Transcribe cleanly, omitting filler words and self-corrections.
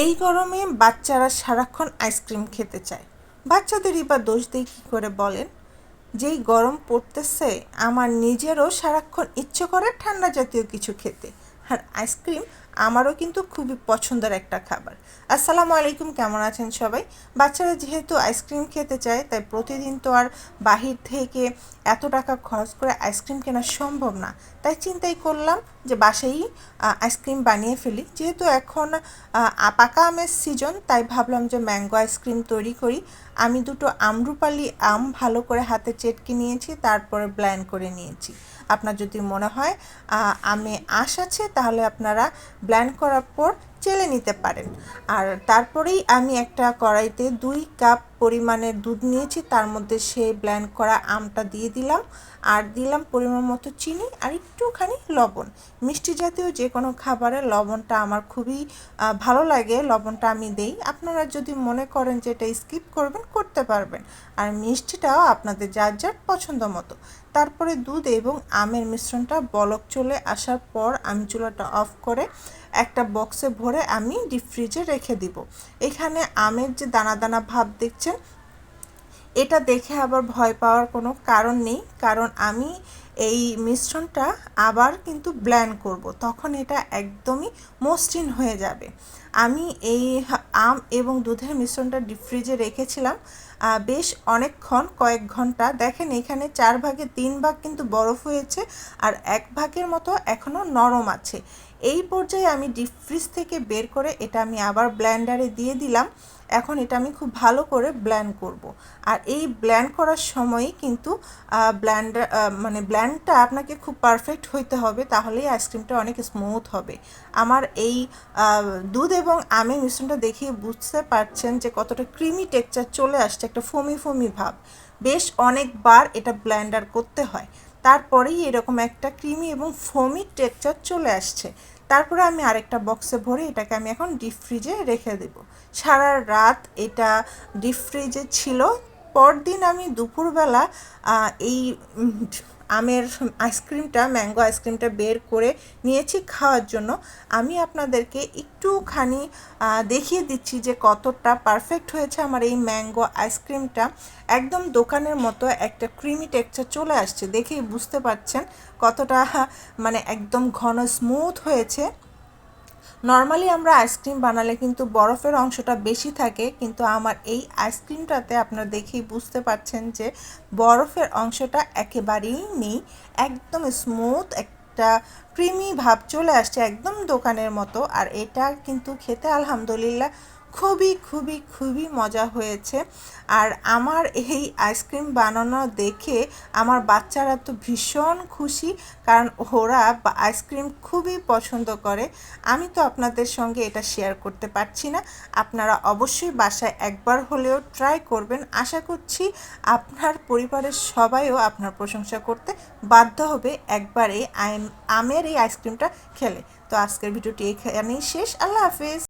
এই গরমে বাচ্চারা সারাক্ষণ আইসক্রিম খেতে চায়। বাচ্চাদেরই বা দোষ দেই কী করে বলেন? যেই গরম পড়তেছে আমার নিজেরও সারাক্ষণ ইচ্ছে করে ঠান্ডা জাতীয় কিছু খেতে। আর আইসক্রিম আমারও কিন্তু খুবই পছন্দের একটা খাবার। আসসালামু আলাইকুম, কেমন আছেন সবাই? বাচ্চারা যেহেতু আইসক্রিম খেতে চায়, তাই প্রতিদিন তো আর বাহির থেকে এত টাকা খরচ করে আইসক্রিম কেনা সম্ভব না। তাই চিন্তাই করলাম যে বাসায়ই আইসক্রিম বানিয়ে ফেলি। যেহেতু এখন পাকা আমের সিজন, তাই ভাবলাম যে ম্যাঙ্গো আইসক্রিম তৈরি করি। আমি দুটো আম্রপালি আম ভালো করে হাতে চেটকে নিয়েছি, তারপরে ব্লেন্ড করে নিয়েছি। আপনার যদি মনে হয় আমে আঁশ আছে, তাহলে আপনারা ব্লেন্ড করার পর চেলে নিতে পারেন। আর তারপরেই আমি একটা কড়াইতে 2 কাপ পরিমাণের দুধ নিয়েছি, তার মধ্যে সেই ব্লেন্ড করা আমটা দিয়ে দিলাম, আর দিলাম পরিমাণ মতো চিনি আর একটুখানি লবণ। মিষ্টি জাতীয় যে কোনো খাবারে লবণটা আমার খুবই ভালো লাগে, লবণটা আমি দেই। আপনারা যদি মনে করেন যে এটা স্কিপ করবেন, করতে পারবেন। আর মিষ্টিটাও আপনাদের যার যার পছন্দ মতো। তারপরে দুধ এবং আমের মিশ্রণটা বলক চলে আসার পর আমি চুলাটা অফ করে একটা বক্সে ভরে আমি ডিপ ফ্রিজে রেখে দিব। এখানে আমের যে দানা দানা ভাব দেখছেন, এটা দেখে আবার ভয় পাওয়ার কোনো কারণ নেই, কারণ আমি এই মিশ্রণটা আবার কিন্তু ব্লেন্ড করব, তখন এটা একদমই মসৃণ হয়ে যাবে। আমি এই আম এবং দুধের মিশ্রণটা ডিপ ফ্রিজে রেখেছিলাম বেশ অনেকক্ষণ, কয়েক ঘন্টা। দেখেন এখানে 4 ভাগে 3 ভাগ কিন্তু বরফ হয়েছে, আর 1 ভাগের মতো এখনও নরম আছে। এই পর্যায়ে আমি ডিপ ফ্রিজ থেকে বের করে এটা আমি আবার ব্লেন্ডারে দিয়ে দিলাম। এখন এটা আমি খুব ভালো করে ব্লেন্ড করব। আর এই ব্লেন্ড করার সময়ই কিন্তু ব্লেন্ডটা আপনাকে খুব পারফেক্ট হইতে হবে, তাহলেই আইসক্রিমটা অনেক স্মুথ হবে। আমার এই দুধ এবং আমের মিশ্রণটা দেখিয়ে বুঝতে পারছেন যে কতটা ক্রিমি টেক্সচার চলে আসছে, একটা ফোমি ফোমি ভাব। বেশ অনেকবার এটা ব্লেন্ডার করতে হয়, তারপরেই এরকম একটা ক্রিমি এবং ফোমি টেক্সচার চলে আসছে। তারপরে আমি আরেকটা বক্সে ভরে এটাকে আমি এখন ডিপ ফ্রিজে রেখে দেব। সারা রাত এটা ডিপ ফ্রিজে ছিল। পরদিন আমি দুপুরবেলা এই আমের আইসক্রিমটা, ম্যাঙ্গো আইসক্রিমটা বের করে নিয়েছি খাওয়ার জন্য। আমি আপনাদেরকে একটুখানি দেখিয়ে দিচ্ছি যে কতটা পারফেক্ট হয়েছে আমার এই ম্যাঙ্গো আইসক্রিমটা। একদম দোকানের মতো একটা ক্রিমি টেক্সচার চলে আসছে, দেখেই বুঝতে পারছেন কতটা একদম ঘন স্মুথ হয়েছে। নর্মালি আমরা আইসক্রিম বানালে কিন্তু বরফের অংশটা বেশি থাকে, কিন্তু আমার এই আইসক্রিমটাতে আপনারা দেখেই বুঝতে পারছেন যে বরফের অংশটা একেবারেই নেই। একদম স্মুথ একটা ক্রিমি ভাব চলে আসছে, একদম দোকানের মতো। আর এটা কিন্তু খেতে আলহামদুলিল্লাহ খুবই খুবই খুবই মজা হয়েছে। আর আমার এই আইসক্রিম বানানো দেখে আমার বাচ্চারা তো ভীষণ খুশি, কারণ ওরা আইসক্রিম খুবই পছন্দ করে। আমি তো আপনাদের সঙ্গে এটা শেয়ার করতে পারছি না। আপনারা অবশ্যই বাসায় একবার হলেও ট্রাই করবেন। আশা করছি আপনার পরিবারের সবাইও আপনার প্রশংসা করতে বাধ্য হবে একবার এই আমের এই আইসক্রিমটা খেলে। তো আজকের ভিডিওটি এখানেই শেষ। আল্লাহ হাফেজ।